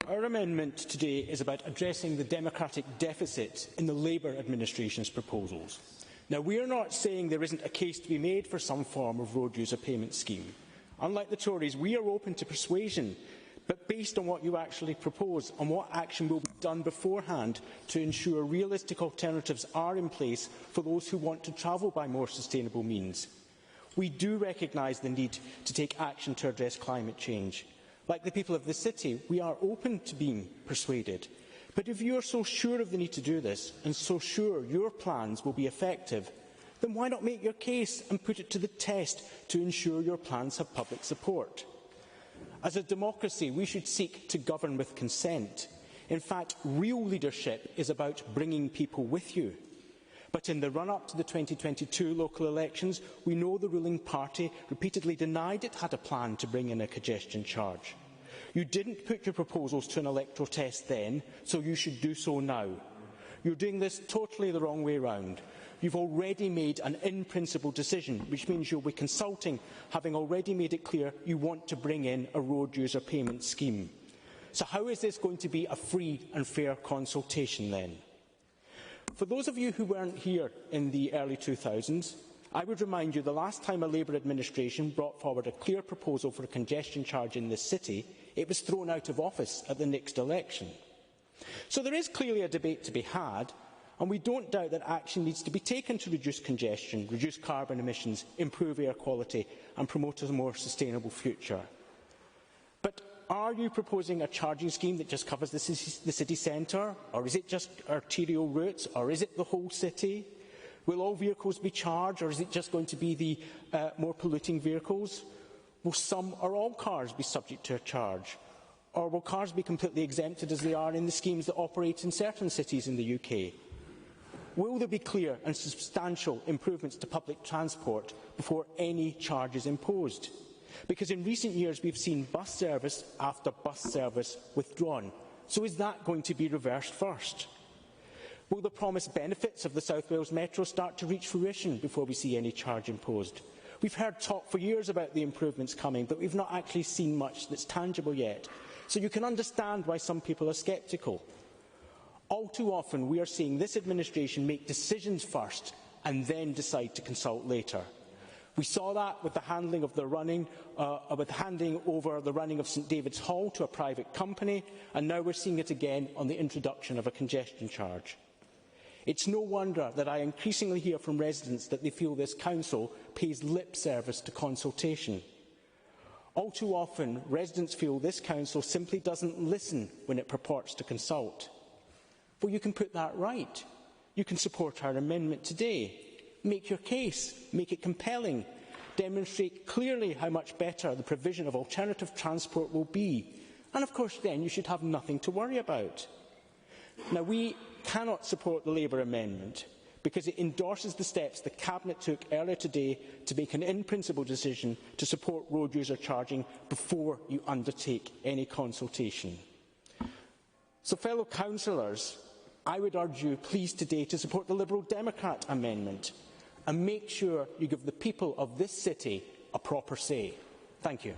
Our amendment today is about addressing the democratic deficit in the Labour administration's proposals. Now, we are not saying there isn't a case to be made for some form of road user payment scheme. Unlike the Tories, we are open to persuasion, but based on what you actually propose and what action will be done beforehand to ensure realistic alternatives are in place for those who want to travel by more sustainable means. We do recognise the need to take action to address climate change. Like the people of the city, we are open to being persuaded. But if you are so sure of the need to do this, and so sure your plans will be effective, then why not make your case and put it to the test to ensure your plans have public support? As a democracy, we should seek to govern with consent. In fact, real leadership is about bringing people with you. But in the run-up to the 2022 local elections, we know the ruling party repeatedly denied it had a plan to bring in a congestion charge. You didn't put your proposals to an electoral test then, so you should do so now. You're doing this totally the wrong way round. You've already made an in-principle decision, which means you'll be consulting, having already made it clear you want to bring in a road user payment scheme. So how is this going to be a free and fair consultation then? For those of you who weren't here in the early 2000s, I would remind you the last time a Labour administration brought forward a clear proposal for a congestion charge in this city, it was thrown out of office at the next election. So there is clearly a debate to be had, and we don't doubt that action needs to be taken to reduce congestion, reduce carbon emissions, improve air quality and promote a more sustainable future. But are you proposing a charging scheme that just covers the city centre, or is it just arterial routes, or is it the whole city? Will all vehicles be charged, or is it just going to be the more polluting vehicles? Will some or all cars be subject to a charge? Or will cars be completely exempted as they are in the schemes that operate in certain cities in the UK? Will there be clear and substantial improvements to public transport before any charge is imposed? Because in recent years we have seen bus service after bus service withdrawn. So is that going to be reversed first? Will the promised benefits of the South Wales Metro start to reach fruition before we see any charge imposed? We've heard talk for years about the improvements coming, but we've not actually seen much that's tangible yet. So you can understand why some people are sceptical. All too often we are seeing this administration make decisions first and then decide to consult later. We saw that with the handing over the running of St David's Hall to a private company, and now we're seeing it again on the introduction of a congestion charge. It's no wonder that I increasingly hear from residents that they feel this council pays lip service to consultation. All too often, residents feel this council simply doesn't listen when it purports to consult. Well, you can put that right. You can support our amendment today. Make your case, make it compelling, demonstrate clearly how much better the provision of alternative transport will be, and of course then you should have nothing to worry about. Now, we cannot support the Labour amendment because it endorses the steps the Cabinet took earlier today to make an in-principle decision to support road user charging before you undertake any consultation. So, fellow councillors, I would urge you, please, today to support the Liberal Democrat amendment and make sure you give the people of this city a proper say. Thank you.